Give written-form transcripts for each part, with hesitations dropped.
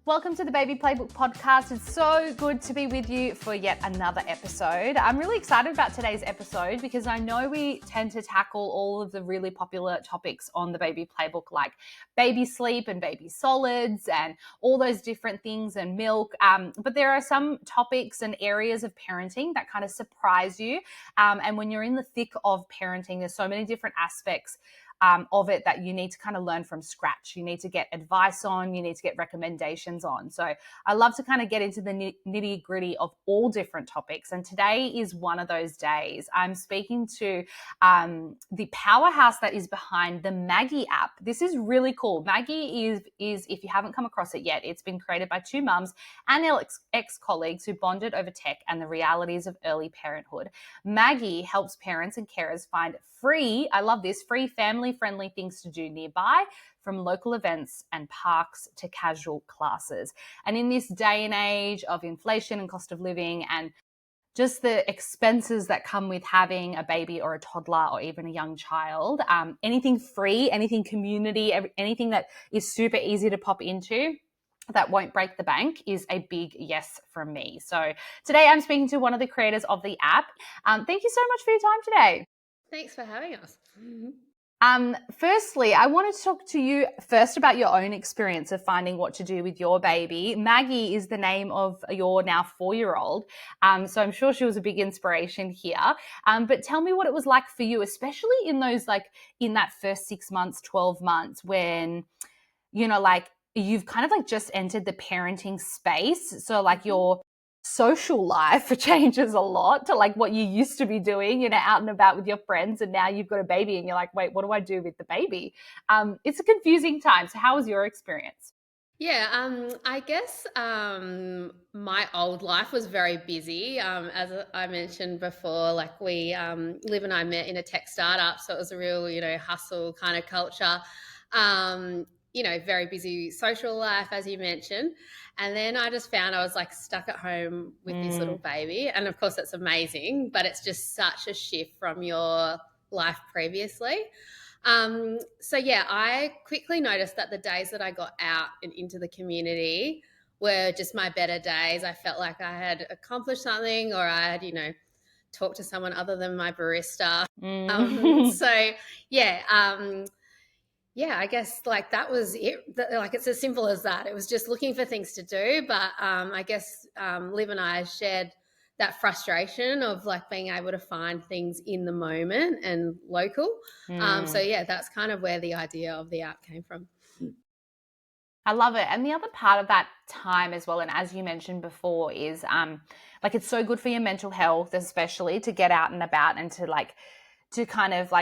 Welcome to the Baby Playbook podcast. It's so good to be with you for yet another episode. I'm really excited about today's episode because I know we tend to tackle all of the really popular topics on the Baby Playbook, like baby sleep and baby solids and all those different things and milk. But there are some topics and areas of parenting that kind of surprise you. And when you're in the thick of parenting, there's so many different aspects of it that you need to kind of learn from scratch. You need to get advice on, you need to get recommendations on. So I love to kind of get into the nitty gritty of all different topics. And today is one of those days. I'm speaking to the powerhouse that is behind the Maggie app. This is really cool. Maggie is, if you haven't come across it yet, it's been created by two mums and their ex-colleagues who bonded over tech and the realities of early parenthood. Maggie helps parents and carers find free, I love this, free family-friendly things to do nearby, from local events and parks to casual classes. And in this day and age of inflation and cost of living and just the expenses that come with having a baby or a toddler or even a young child, anything free, anything community, anything that is super easy to pop into that won't break the bank is a big yes from me. So today I'm speaking to one of the creators of the app. Thank you so much for your time today. Thanks for having us. Firstly, I wanted to talk to you first about your own experience of finding what to do with your baby. Maggie is the name of your now 4-year-old. So I'm sure she was a big inspiration here. But tell me what it was like for you, especially in those, in that first 6 months, 12 months when, you've kind of just entered the parenting space. So your social life changes a lot to what you used to be doing, out and about with your friends, and now you've got a baby and you're like, wait, what do I do with the baby? It's a confusing time. So how was your experience? Yeah, I guess my old life was very busy. As I mentioned before, we Liv and I met in a tech startup, so it was a real, hustle kind of culture. Very busy social life, as you mentioned. And then I just found I was stuck at home with this little baby. And of course, it's amazing, but it's just such a shift from your life previously. I quickly noticed that the days that I got out and into the community were just my better days. I felt like I had accomplished something, or I had, talked to someone other than my barista. I guess that was it. It's as simple as that. It was just looking for things to do. But I guess Liv and I shared that frustration of being able to find things in the moment and local. That's kind of where the idea of the app came from. I love it. And the other part of that time as well, and as you mentioned before, is it's so good for your mental health, especially to get out and about and to kind of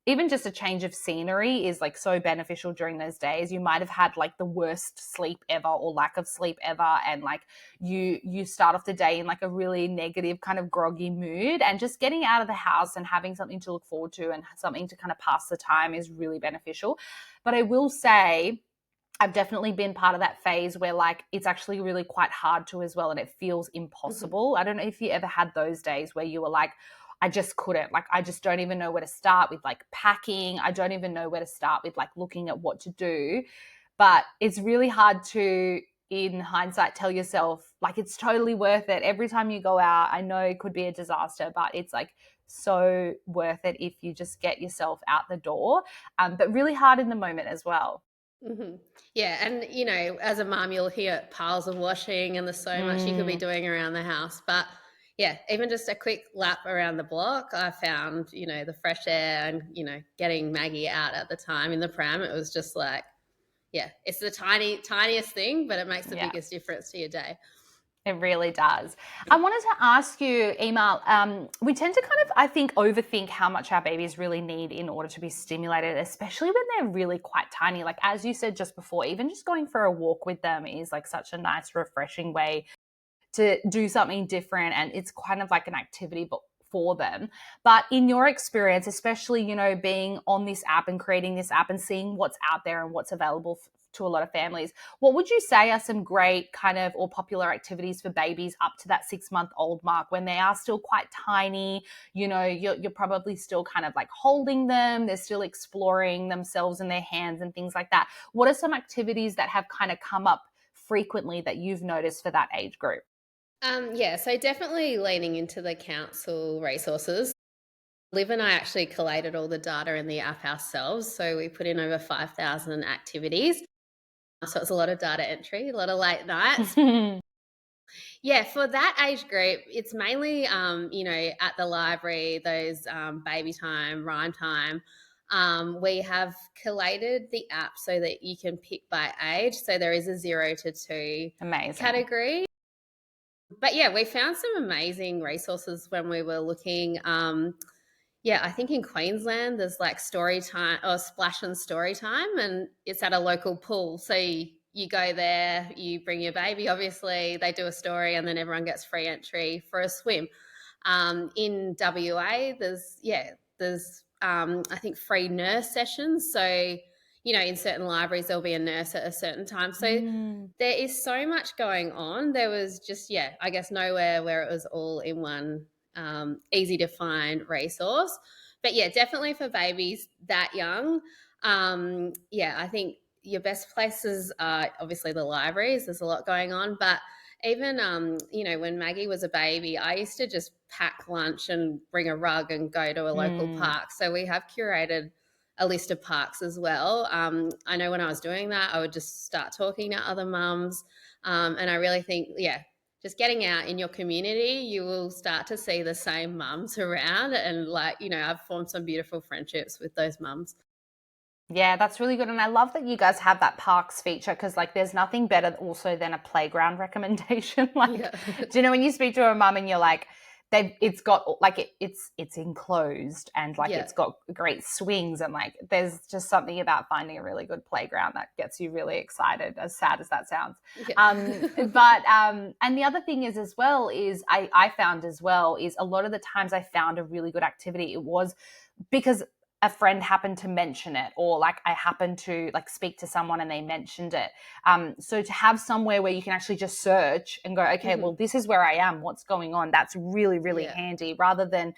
even just a change of scenery is so beneficial during those days. You might have had the worst sleep ever or lack of sleep ever, and you start off the day in a really negative kind of groggy mood, and just getting out of the house and having something to look forward to and something to kind of pass the time is really beneficial. But I will say I've definitely been part of that phase where it's actually really quite hard to as well, and it feels impossible. I don't know if you ever had those days where you were I just couldn't, I just don't even know where to start with packing. I don't even know where to start with looking at what to do. But it's really hard to, in hindsight, tell yourself it's totally worth it. Every time you go out, I know it could be a disaster, but it's so worth it if you just get yourself out the door. But really hard in the moment as well. Mm-hmm. Yeah, and as a mum, you'll hear piles of washing, and there's so much you could be doing around the house. But yeah, even just a quick lap around the block, I found the fresh air and getting Maggie out at the time in the pram. It was just it's the tiniest thing, but it makes the biggest difference to your day. It really does. I wanted to ask you, Eimear, we tend to kind of, I think, overthink how much our babies really need in order to be stimulated, especially when they're really quite tiny. As you said just before, even just going for a walk with them is such a nice, refreshing way to do something different. And it's kind of an activity for them. But in your experience, especially, being on this app and creating this app and seeing what's out there and what's available to a lot of families. What would you say are some great kind of or popular activities for babies up to that 6-month-old mark when they are still quite tiny? You know, you're probably still kind of like holding them. They're still exploring themselves and their hands and things like that. What are some activities that have kind of come up frequently that you've noticed for that age group? Yeah, so definitely leaning into the council resources. Liv and I actually collated all the data in the app ourselves. So we put in over 5,000 activities. So it's a lot of data entry, a lot of late nights. Yeah, for that age group, it's mainly, at the library, those baby time, rhyme time. We have collated the app so that you can pick by age. So there is a 0 to 2 Amazing. category. But yeah, we found some amazing resources when we were looking. Yeah, I think in Queensland there's like story time or splash and story time, and it's at a local pool. So you go there, you bring your baby, obviously, they do a story, and then everyone gets free entry for a swim. In WA, there's I think free nurse sessions. So, in certain libraries there'll be a nurse at a certain time. So there is so much going on. There was just, I guess nowhere where it was all in one easy to find resource. But yeah, definitely for babies that young. I think your best places are obviously the libraries. There's a lot going on, but even when Maggie was a baby, I used to just pack lunch and bring a rug and go to a local park. So we have curated a list of parks as well. I know when I was doing that, I would just start talking to other mums, and I really think, just getting out in your community, you will start to see the same mums around, and I've formed some beautiful friendships with those mums. Yeah, that's really good. And I love that you guys have that parks feature because, like, there's nothing better also than a playground recommendation. Like, Yeah. do you know when you speak to a mum and you're like, it's got like it's enclosed and like Yeah. it's got great swings and like there's just something about finding a really good playground that gets you really excited, as sad as that sounds. Yeah. And the other thing is as well is I found as well is a lot of the times I found a really good activity. It was because a friend happened to mention it, or like I happened to like speak to someone and they mentioned it. So to have somewhere where you can actually just search and go, okay, well, this is where I am, what's going on, that's really, really handy, rather than,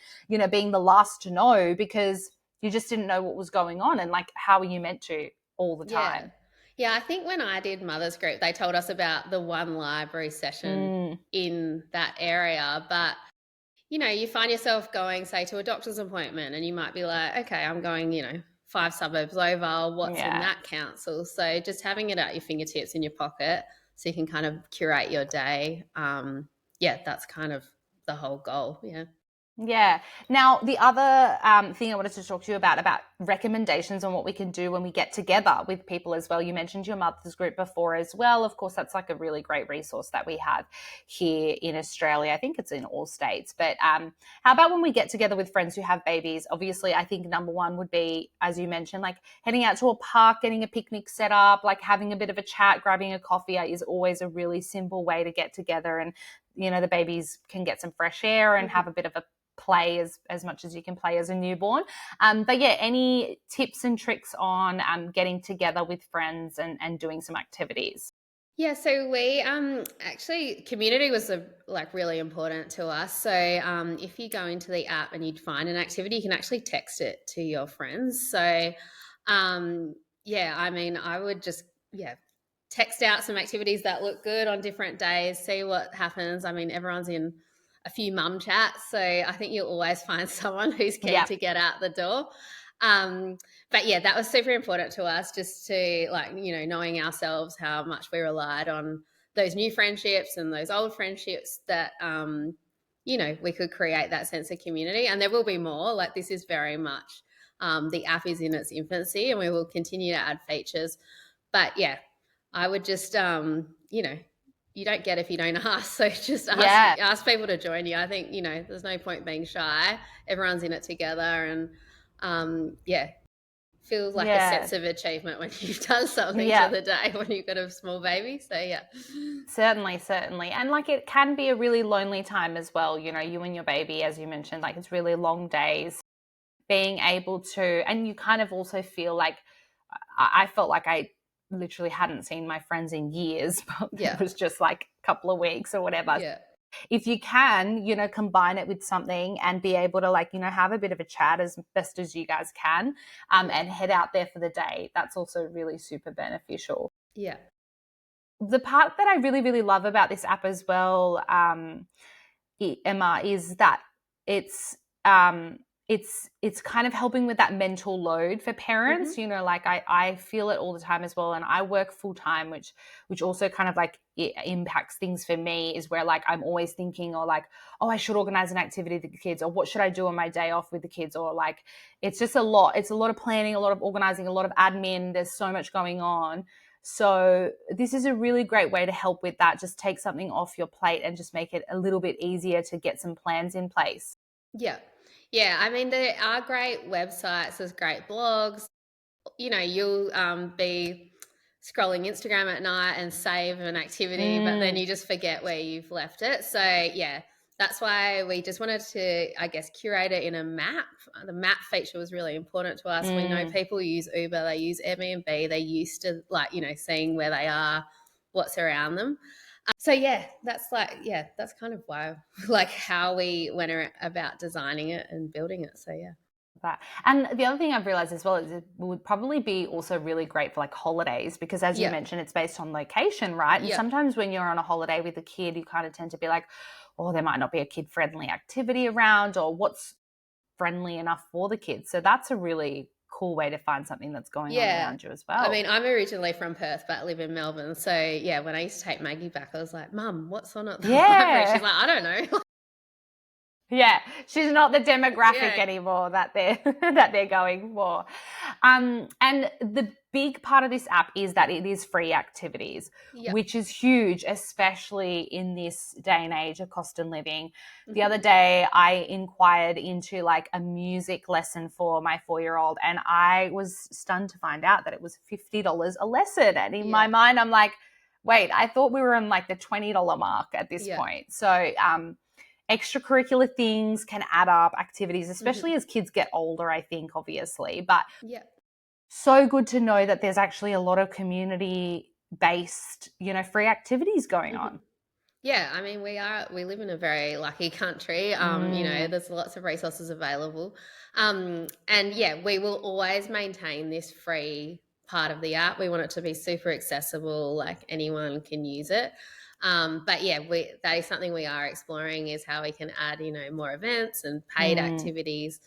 being the last to know because you just didn't know what was going on. And like, how are you meant to all the Yeah. time? Yeah, I think when I did Mother's Group, they told us about the one library session in that area. But, you find yourself going, say, to a doctor's appointment, and you might be like, okay, I'm going, 5 suburbs over. What's in Yeah. that council? So just having it at your fingertips in your pocket so you can kind of curate your day. That's kind of the whole goal. Yeah. Yeah. Now, the other thing I wanted to talk to you about recommendations on what we can do when we get together with people as well. You mentioned your mother's group before as well. Of course, that's like a really great resource that we have here in Australia. I think it's in all states. But how about when we get together with friends who have babies? Obviously, I think number one would be, as you mentioned, like heading out to a park, getting a picnic set up, like having a bit of a chat, grabbing a coffee is always a really simple way to get together. And, the babies can get some fresh air and have a bit of a play as much as you can play as a newborn. But yeah, any tips and tricks on getting together with friends and doing some activities? Yeah, so we actually community was really important to us. So if you go into the app and you'd find an activity, you can actually text it to your friends. So I mean, I would just text out some activities that look good on different days, see what happens. I mean, everyone's in a few mum chats, so I think you'll always find someone who's keen to get out the door. But yeah, that was super important to us, just to knowing ourselves how much we relied on those new friendships and those old friendships that we could create that sense of community. And there will be more. Like, this is very much the app is in its infancy, and we will continue to add features. But yeah, I would just you don't get if you don't ask. So just ask people to join you. I think, there's no point being shy. Everyone's in it together, and feels like a sense of achievement when you've done something for the day when you've got a small baby. So yeah. Certainly. And like it can be a really lonely time as well. You and your baby, as you mentioned, like it's really long days. Being able to, and you kind of also feel like I felt like I literally hadn't seen my friends in years, but Yeah. it was just like a couple of weeks or whatever. Yeah. If you can, combine it with something and be able to like, have a bit of a chat as best as you guys can, and head out there for the day, that's also really super beneficial. Yeah. The part that I really, really love about this app as well, Emma, is that it's kind of helping with that mental load for parents. Like I feel it all the time as well, and I work full time, which also kind of like it impacts things for me, is where like I'm always thinking, or like, oh, I should organize an activity with the kids, or what should I do on my day off with the kids, or like it's just a lot. It's a lot of planning, a lot of organizing, a lot of admin. There's so much going on. So this is a really great way to help with that. Just take something off your plate and just make it a little bit easier to get some plans in place. Yeah. Yeah. I mean, there are great websites, there's great blogs. You'll be scrolling Instagram at night and save an activity, but then you just forget where you've left it. So yeah, that's why we just wanted to, I guess, curate it in a map. The map feature was really important to us. We know people use Uber, they use Airbnb, they're used to like, seeing where they are, what's around them. So yeah, that's kind of why, like how we went about designing it and building it. So yeah. That. And the other thing I've realized as well is it would probably be also really great for like holidays, because as you mentioned, it's based on location, right? And sometimes when you're on a holiday with a kid, you kind of tend to be like, oh, there might not be a kid-friendly activity around, or what's friendly enough for the kids. So that's a really cool way to find something that's going on around you as well. I mean, I'm originally from Perth, but live in Melbourne. So yeah, when I used to take Maggie back, I was like, Mum, what's on at the library? She's like, I don't know. Yeah, she's not the demographic anymore that they're going for. And the big part of this app is that it is free activities, which is huge, especially in this day and age of cost of living. The other day I inquired into like a music lesson for my 4-year-old, and I was stunned to find out that it was $50 a lesson. And in my mind, I'm like, wait, I thought we were on like the $20 mark at this point. So, extracurricular things can add up, activities, especially as kids get older, I think, obviously. But so good to know that there's actually a lot of community-based, free activities going on. Yeah, I mean, we live in a very lucky country. There's lots of resources available. And yeah, we will always maintain this free part of the app. We want it to be super accessible, like anyone can use it. But yeah, that is something we are exploring, is how we can add, more events and paid activities.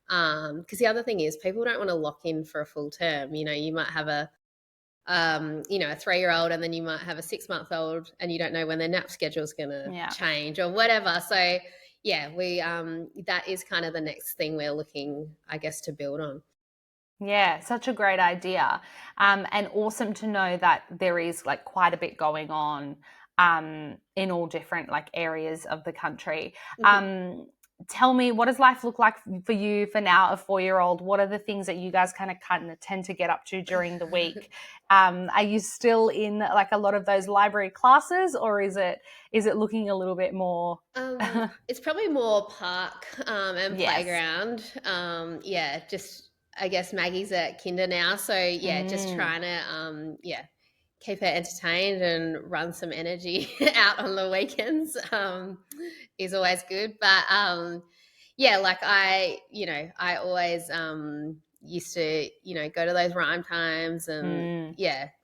Because the other thing is people don't want to lock in for a full term. You might have a 3-year-old, and then you might have a 6-month-old, and you don't know when their nap schedule is going to change or whatever. So yeah, we that is kind of the next thing we're looking, I guess, to build on. Yeah, such a great idea. And awesome to know that there is like quite a bit going on in all different like areas of the country. Tell me, what does life look like for you for now, a 4-year-old? What are the things that you guys kind of tend to get up to during the week? Are you still in like a lot of those library classes, or is it looking a little bit more? It's probably more park and playground. Just I guess Maggie's at kinder now, so yeah, just trying to keep her entertained and run some energy out on the weekends is always good. But like I always used to, go to those rhyme times and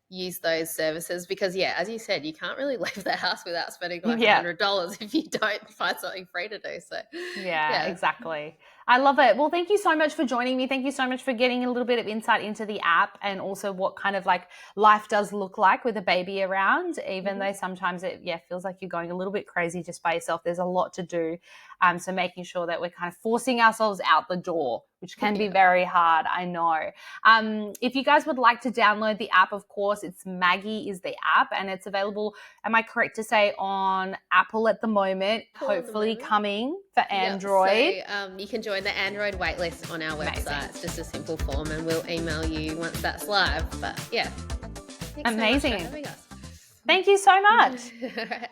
use those services, because as you said, you can't really leave the house without spending like $100 if you don't find something free to do. So exactly. I love it. Well, thank you so much for joining me. Thank you so much for getting a little bit of insight into the app, and also what kind of like life does look like with a baby around, even though sometimes it feels like you're going a little bit crazy just by yourself. There's a lot to do. So making sure that we're kind of forcing ourselves out the door, which can be very hard, I know. If you guys would like to download the app, of course, it's Maggie is the app, and it's available, am I correct to say, on Apple at the moment, hopefully coming for Android. So you can join the Android waitlist on our website. Amazing. It's just a simple form, and we'll email you once that's live. But yeah. Amazing. So much for having us. Thank you so much. All right.